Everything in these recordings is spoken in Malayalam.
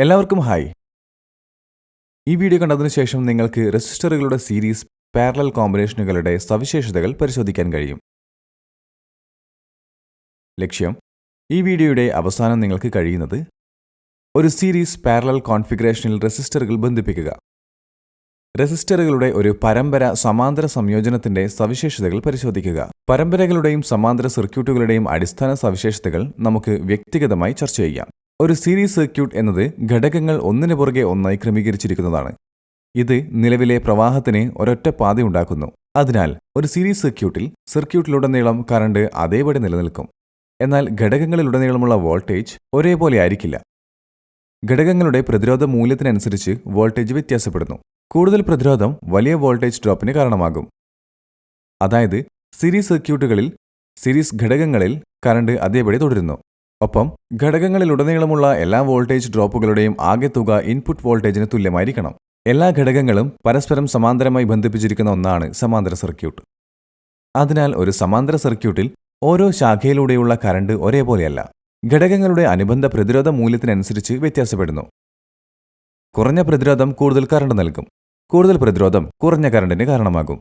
എല്ലാവർക്കും ഹായ്. ഈ വീഡിയോ കണ്ടതിനു ശേഷം നിങ്ങൾക്ക് റെസിസ്റ്ററുകളുടെ സീരീസ് പാരലൽ കോമ്പിനേഷനുകളുടെ സവിശേഷതകൾ പരിശോധിക്കാൻ കഴിയും. ലക്ഷ്യം: ഈ വീഡിയോയുടെ അവസാനം നിങ്ങൾക്ക് കഴിയുന്നത് ഒരു സീരീസ് പാരലൽ കോൺഫിഗറേഷനിൽ റെസിസ്റ്ററുകൾ ബന്ധിപ്പിക്കുക. റെസിസ്റ്ററുകളുടെ ഒരു പരമ്പര സമാന്തര സംയോജനത്തിന്റെ സവിശേഷതകൾ പരിശോധിക്കുക. പരമ്പരകളുടെയും സമാന്തര സർക്യൂട്ടുകളുടെയും അടിസ്ഥാന സവിശേഷതകൾ നമുക്ക് വ്യക്തിഗതമായി ചർച്ച ചെയ്യാം. ഒരു സീരീസ് സർക്യൂട്ട് എന്നത് ഘടകങ്ങൾ ഒന്നിനു പുറകെ ഒന്നായി ക്രമീകരിച്ചിരിക്കുന്നതാണ്. ഇത് നിലവിലെ പ്രവാഹത്തിന് ഒരൊറ്റ പാതയുണ്ടാക്കുന്നു. അതിനാൽ ഒരു സീരീസ് സർക്യൂട്ടിലുടനീളം കറണ്ട് അതേപടി നിലനിൽക്കും. എന്നാൽ ഘടകങ്ങളിലുടനീളമുള്ള വോൾട്ടേജ് ഒരേപോലെ ആയിരിക്കില്ല. ഘടകങ്ങളുടെ പ്രതിരോധ മൂല്യത്തിനനുസരിച്ച് വോൾട്ടേജ് വ്യത്യാസപ്പെടുന്നു. കൂടുതൽ പ്രതിരോധം വലിയ വോൾട്ടേജ് ഡ്രോപ്പിന് കാരണമാകും. അതായത് സീരീസ് സർക്യൂട്ടുകളിൽ സീരീസ് ഘടകങ്ങളിൽ കറണ്ട് അതേപടി തുടരുന്നു. ഒപ്പം ഘടകങ്ങളിലുടനീളമുള്ള എല്ലാ വോൾട്ടേജ് ഡ്രോപ്പുകളുടെയും ആകെത്തുക ഇൻപുട്ട് വോൾട്ടേജിന് തുല്യമായിരിക്കണം. എല്ലാ ഘടകങ്ങളും പരസ്പരം സമാന്തരമായി ബന്ധിപ്പിച്ചിരിക്കുന്ന ഒന്നാണ് സമാന്തര സർക്യൂട്ട്. അതിനാൽ ഒരു സമാന്തര സർക്യൂട്ടിൽ ഓരോ ശാഖയിലൂടെയുള്ള കറണ്ട് ഒരേപോലെയല്ല. ഘടകങ്ങളുടെ അനുബന്ധ പ്രതിരോധ മൂല്യത്തിനനുസരിച്ച് വ്യത്യാസപ്പെടുന്നു. കുറഞ്ഞ പ്രതിരോധം കൂടുതൽ കറണ്ട് നൽകും. കൂടുതൽ പ്രതിരോധം കുറഞ്ഞ കറണ്ടിന് കാരണമാകും.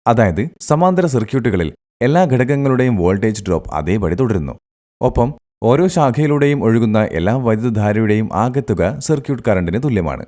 അതായത് സമാന്തര സർക്യൂട്ടുകളിൽ എല്ലാ ഘടകങ്ങളുടെയും വോൾട്ടേജ് ഡ്രോപ്പ് അതേപടി തുടരുന്നു. ഒപ്പം ഓരോ ശാഖയിലൂടെയും ഒഴുകുന്ന എല്ലാ വൈദ്യുതധാരയുടെയും ആകെത്തുക സർക്യൂട്ട് കറണ്ടിന് തുല്യമാണ്.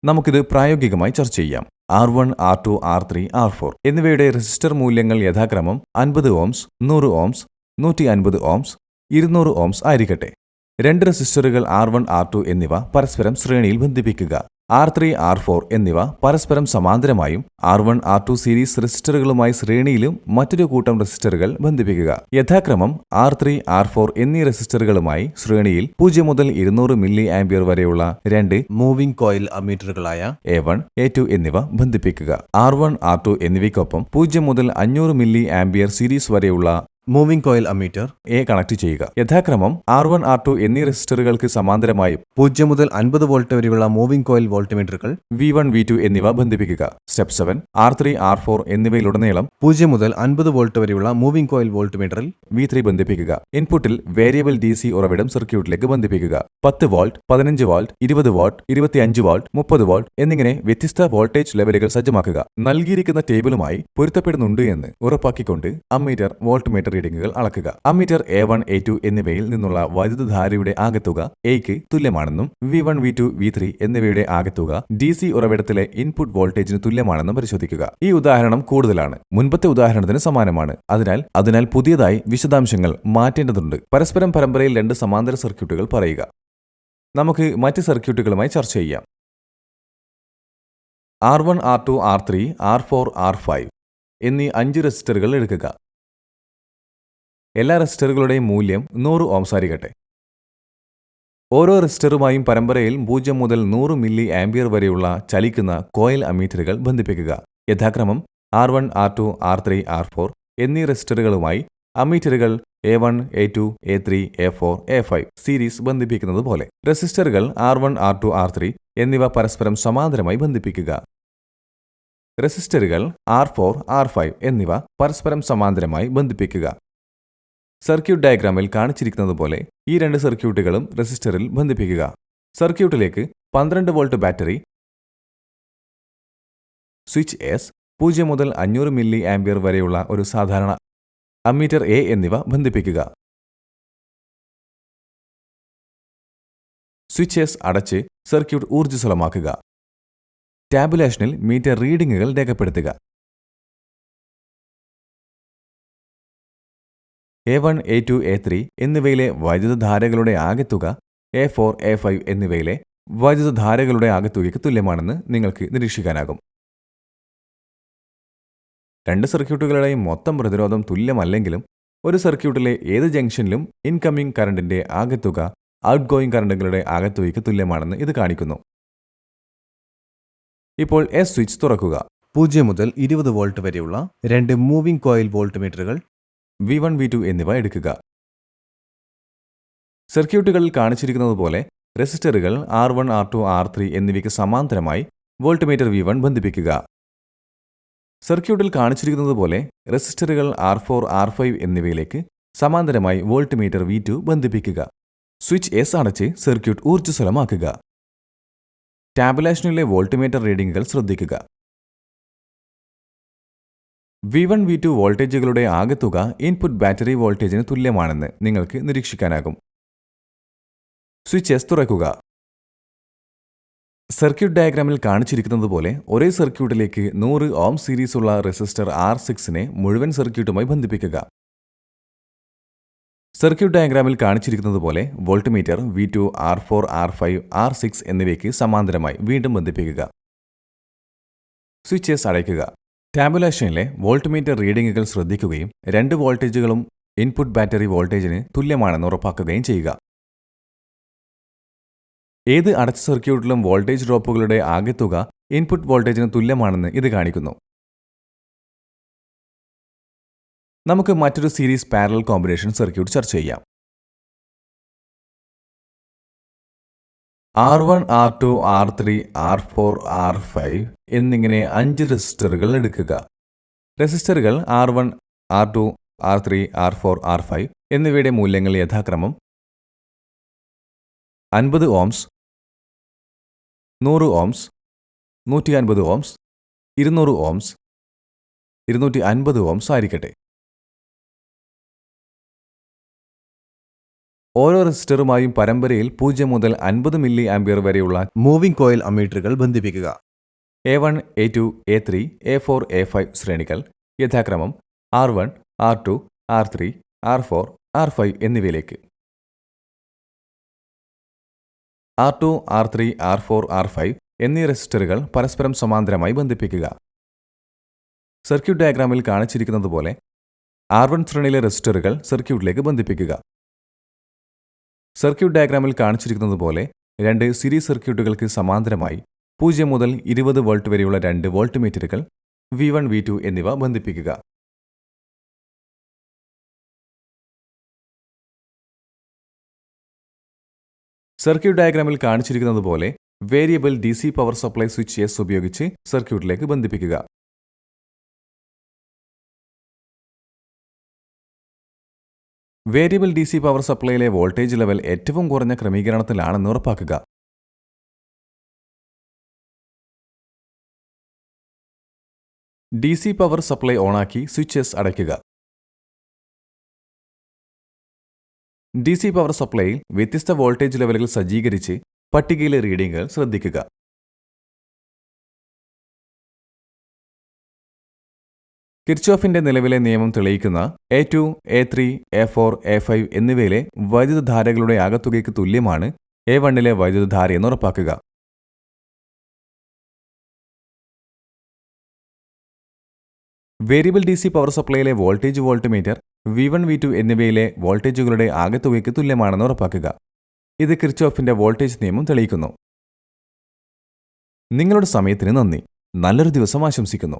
നമുക്കിത് പ്രായോഗികമായി ചർച്ച ചെയ്യാം. R1, R2, R3, R4 എന്നിവയുടെ റെസിസ്റ്റർ മൂല്യങ്ങൾ യഥാക്രമം 50 ഓംസ്, 100 ഓംസ്, 150 ഓംസ്, 200 ഓംസ് ആയിരിക്കട്ടെ. രണ്ട് റെസിസ്റ്ററുകൾ R1, R2 എന്നിവ പരസ്പരം ശ്രേണിയിൽ ബന്ധിപ്പിക്കുക. R3, R4 എന്നിവ പരസ്പരം സമാന്തരമായും R1, R2 സീരീസ് റെസിസ്റ്ററുകളുമായി ശ്രേണിയിലും മറ്റൊരു കൂട്ടം റെസിസ്റ്ററുകൾ ബന്ധിപ്പിക്കുക. യഥാക്രമം R3, R4 എന്നീ റെസിസ്റ്ററുകളുമായി ശ്രേണിയിൽ 0 മുതൽ 200 മില്ലി ആംപിയർ വരെയുള്ള രണ്ട് മൂവിംഗ് കോയിൽ അമ്മീറ്ററുകളായ A1, A2 എന്നിവ ബന്ധിപ്പിക്കുക. R1, R2 എന്നിവയ്ക്കൊപ്പം 0 മുതൽ 500 മില്ലി ആംപിയർ സീരീസ് വരെയുള്ള moving coil ammeter A connect ചെയ്യുക. യഥാക്രമം R1, R2 എന്നീ റെസിസ്റ്ററുകൾക്ക് സമാന്തരമായി 0 മുതൽ 50 വോൾട്ട് വരെയുള്ള മൂവിംഗ് കോയിൽ വോൾട്ട്മീറ്ററുകൾ V1, V2 എന്നിവ ബന്ധിപ്പിക്കുക. സ്റ്റെപ്പ് 7 R3, R4 എന്നിവയിലുടനീളം 0 മുതൽ 50 വോൾട്ട് വരെയുള്ള മൂവിംഗ് കോയിൽ വോൾട്ട്മീറ്ററിൽ V3 ബന്ധിപ്പിക്കുക. ഇൻപുട്ടിൽ വേരിയബിൾ DC ഉറവിടം സർക്യൂട്ടിലേക്ക് ബന്ധിപ്പിക്കുക. 10 volt, 15 volt, 20 volt, 25 volt, 30 volt എന്നിങ്ങനെ വ്യത്യസ്ത വോൾട്ടേജ് ലെവലുകൾ സജ്ജമാക്കുക. നൽകിയിരിക്കുന്ന ടേബിളുമായി പൊരുത്തപ്പെടുന്നുണ്ട് എന്ന് ഉറപ്പാക്കിക്കൊണ്ട് അമ്മീറ്റർ വോൾട്ട്മീറ്റർ റീഡിംഗുകൾ അളക്കുക. അമ്മീറ്റർ A1, A2 എന്നിവയിൽ നിന്നുള്ള വൈദ്യുതധാരയുടെ ആകെത്തുക Aക്ക് തുല്യമാണെന്നും V1, V2, V3 എന്നിവയുടെ ആകെത്തുക DC ഉറവിടത്തിലെ ഇൻപുട്ട് വോൾട്ടേജിന് തുല്യമാണെന്നും പരിശോധിക്കുക. ഈ ഉദാഹരണം കൂടുതലാണ്. മുൻപത്തെ ഉദാഹരണത്തിന് സമാനമാണ്. അതിനാൽ പുതിയതായി വിശദാംശങ്ങൾ മാറ്റേണ്ടതുണ്ട്. പരസ്പരം പരമ്പരയിൽ രണ്ട് സമാന്തര സർക്യൂട്ടുകൾ പറയുക. നമുക്ക് മറ്റ് സർക്യൂട്ടുകളുമായി ചർച്ച ചെയ്യാം. R1, R2, R3, R4, R5 എന്നീ 5 റെസിസ്റ്ററുകൾ എടുക്കുക. എല്ലാ റെസിസ്റ്ററുകളുടെയും മൂല്യം 100 ഓംസ് ആയിരിക്കട്ടെ. ഓരോ റെസിസ്റ്ററുമായും പരമ്പരയിൽ 0 മുതൽ 100 മില്ലി ആംപിയർ വരെയുള്ള ചലിക്കുന്ന കോയിൽ അമ്മീറ്ററുകൾ ബന്ധിപ്പിക്കുക. യഥാക്രമം R1, R2, R3, R4 എന്നീ റെസിസ്റ്ററുകളുമായി അമ്മീറ്ററുകൾ A1, A2, A3, A4, A5 series ബന്ധിപ്പിക്കുന്നത് പോലെ റെസിസ്റ്ററുകൾ R1, R2, R3 എന്നിവ പരസ്പരം സമാന്തരമായി ബന്ധിപ്പിക്കുക. റെസിസ്റ്ററുകൾ R4, R5 എന്നിവ പരസ്പരം സമാന്തരമായി ബന്ധിപ്പിക്കുക. സർക്യൂട്ട് ഡയഗ്രാമിൽ കാണിച്ചിരിക്കുന്നതുപോലെ ഈ രണ്ട് സർക്യൂട്ടുകളും റെസിസ്റ്ററിൽ ബന്ധിപ്പിക്കുക. സർക്യൂട്ടിലേക്ക് 12 വോൾട്ട് ബാറ്ററി, സ്വിച്ച് S, 0 മുതൽ 500 മില്ലി ആംപിയർ വരെയുള്ള ഒരു സാധാരണ അമ്മീറ്റർ A എന്നിവ ബന്ധിപ്പിക്കുക. സ്വിച്ച് S അടച്ച് സർക്യൂട്ട് ഊർജ്ജസ്വലമാക്കുക. ടാബുലേഷനിൽ മീറ്റർ റീഡിംഗുകൾ രേഖപ്പെടുത്തുക. A1, A2, A3 എന്നിവയിലെ വൈദ്യുതധാരകളുടെ ആകെത്തുക A4, A5 എന്നിവയിലെ വൈദ്യുതധാരകളുടെ ആകെത്തുകയ്ക്ക് തുല്യമാണെന്ന് നിങ്ങൾക്ക് നിരീക്ഷിക്കാനാകും. രണ്ട് സർക്യൂട്ടുകളുടെയും മൊത്തം പ്രതിരോധം തുല്യമല്ലെങ്കിലും ഒരു സർക്യൂട്ടിലെ ഏത് ജംഗ്ഷനിലും ഇൻകമിംഗ് കറണ്ടിന്റെ ആകെത്തുക ഔട്ട് ഗോയിങ് കറണ്ടുകളുടെ ആകെത്തുകയ്ക്ക് തുല്യമാണെന്ന് ഇത് കാണിക്കുന്നു. ഇപ്പോൾ S സ്വിച്ച് തുറക്കുക. 0 മുതൽ 20 വോൾട്ട് വരെയുള്ള രണ്ട് മൂവിംഗ് കോയിൽ വോൾട്ട്മീറ്ററുകൾ V1, V2 എന്നിവ എടുക്കുക. സർക്യൂട്ടുകളിൽ കാണിച്ചിരിക്കുന്നതുപോലെ റെസിസ്റ്ററുകൾ R1, R2, R3 എന്നിവയ്ക്ക് സമാന്തരമായി വോൾട്ട്മീറ്റർ V1 ബന്ധിപ്പിക്കുക. സർക്യൂട്ടിൽ കാണിച്ചിരിക്കുന്നതുപോലെ റെസിസ്റ്ററുകൾ R4, R5 എന്നിവയിലേക്ക് സമാന്തരമായി വോൾട്ട്മീറ്റർ V2 ബന്ധിപ്പിക്കുക. സ്വിച്ച് എസ് അടച്ച് സർക്യൂട്ട് ഊർജ്ജസ്വലമാക്കുക. ടാബുലേഷനിലെ വോൾട്ട്മീറ്റർ റീഡിംഗുകൾ ശ്രദ്ധിക്കുക. V1 V2 വോൾട്ടേജുകളുടെ ആകെത്തുക ഇൻപുട്ട് ബാറ്ററി വോൾട്ടേജിന് തുല്യമാണെന്ന് നിങ്ങൾക്ക് നിരീക്ഷിക്കാനാകും. സ്വിച്ച് എസ് തുറക്കുക. സർക്യൂട്ട് ഡയഗ്രാമിൽ കാണിച്ചിരിക്കുന്നതുപോലെ ഒരേ സർക്യൂട്ടിലേക്ക് 100 ഓം സീരീസുള്ള റെസിസ്റ്റർ R6നെ മുഴുവൻ സർക്യൂട്ടുമായി ബന്ധിപ്പിക്കുക. സർക്യൂട്ട് ഡയഗ്രാമിൽ കാണിച്ചിരിക്കുന്നതുപോലെ voltmeter V2, R4, R5, R6 എന്നിവയ്ക്ക് സമാന്തരമായി വീണ്ടും ബന്ധിപ്പിക്കുക. സ്വിച്ച് എസ് അടയ്ക്കുക. ടാബുലേഷനിലെ വോൾട്ട്മീറ്റർ റീഡിംഗുകൾ ശ്രദ്ധിക്കുകയും 2 വോൾട്ടേജുകളും ഇൻപുട്ട് ബാറ്ററി വോൾട്ടേജിന് തുല്യമാണെന്ന് ഉറപ്പാക്കുകയും ചെയ്യുക. ഏത് അടച്ച സർക്യൂട്ടിലും വോൾട്ടേജ് ഡ്രോപ്പുകളുടെ ആകെത്തുക ഇൻപുട്ട് വോൾട്ടേജിന് തുല്യമാണെന്ന് ഇത് കാണിക്കുന്നു. നമുക്ക് മറ്റൊരു സീരീസ് പാരലൽ കോമ്പിനേഷൻ സർക്യൂട്ട് ചർച്ച ചെയ്യാം. R1, R2, R3, R4, R5 എന്നിങ്ങനെ 5 റെസിസ്റ്ററുകൾ എടുക്കുക. റെസിസ്റ്ററുകൾ R1, R2, R3, R4, R5 എന്നിവയുടെ മൂല്യങ്ങൾ യഥാക്രമം 50 ohms, 100 ohms, 150 ohms, 200 ohms, 250 ohms ആയിരിക്കട്ടെ. ഓരോ റെസിസ്റ്ററുമായും പരമ്പരയിൽ 0 മുതൽ 50 മില്ലി ആംപിയർ വരെയുള്ള മൂവിംഗ് കോയിൽ അമ്മീറ്ററുകൾ ബന്ധിപ്പിക്കുക. A1, A2, A3, A4, A5 ശ്രേണികൾ യഥാക്രമം R1, R2, R3, R4, R5 എന്നിവയിലേക്ക്. R2, R3, R4, R5 എന്നീ റെസിസ്റ്ററുകൾ പരസ്പരം സമാന്തരമായി ബന്ധിപ്പിക്കുക. സർക്യൂട്ട് ഡയഗ്രാമിൽ കാണിച്ചിരിക്കുന്നതുപോലെ R1 ശ്രേണിയിലെ റെസിസ്റ്ററുകൾ സർക്യൂട്ടിലേക്ക് ബന്ധിപ്പിക്കുക. സർക്യൂട്ട് ഡയഗ്രാമിൽ കാണിച്ചിരിക്കുന്നതുപോലെ 2 സീരീസ് സർക്യൂട്ടുകൾക്ക് സമാന്തരമായി 0 മുതൽ 20 വോൾട്ട് വരെയുള്ള 2 വോൾട്ട്മീറ്ററുകൾ V1, V2 എന്നിവ ബന്ധിപ്പിക്കുക. സർക്യൂട്ട് ഡയഗ്രാമിൽ കാണിച്ചിരിക്കുന്നതുപോലെ variable DC power supply switch S ഉപയോഗിച്ച് സർക്യൂട്ടിലേക്ക് ബന്ധിപ്പിക്കുക. വേരിയബിൾ DC പവർ സപ്ലൈയിലെ വോൾട്ടേജ് ലെവൽ ഏറ്റവും കുറഞ്ഞ ക്രമീകരണത്തിലാണെന്ന് ഉറപ്പാക്കുക. DC പവർ സപ്ലൈ ഓണാക്കി സ്വിച്ച് എസ് അടയ്ക്കുക. DC പവർ സപ്ലൈയിൽ വ്യത്യസ്ത വോൾട്ടേജ് ലെവലുകൾ സജ്ജീകരിച്ച് പട്ടികയിലെ റീഡിംഗുകൾ ശ്രദ്ധിക്കുക. കിർച്ചോഫിന്റെ നിലവിലെ നിയമം തെളിയിക്കുന്ന A2, A3, A4, A5 എന്നിവയിലെ വൈദ്യുതധാരകളുടെ ആകെത്തുകയ്ക്ക് തുല്യമാണ് A1ലെ വൈദ്യുതധാരയെന്ന് ഉറപ്പാക്കുക. വേരിയബിൾ DC പവർ സപ്ലൈയിലെ വോൾട്ടേജ് വോൾട്ട്മീറ്റർ V1, V2 എന്നിവയിലെ വോൾട്ടേജുകളുടെ ആകെത്തുകയ്ക്ക് തുല്യമാണെന്ന് ഉറപ്പാക്കുക. ഇത് കിർച്ചോഫിന്റെ വോൾട്ടേജ് നിയമം തെളിയിക്കുന്നു. നിങ്ങളുടെ സമയത്തിന് നന്ദി. നല്ലൊരു ദിവസം ആശംസിക്കുന്നു.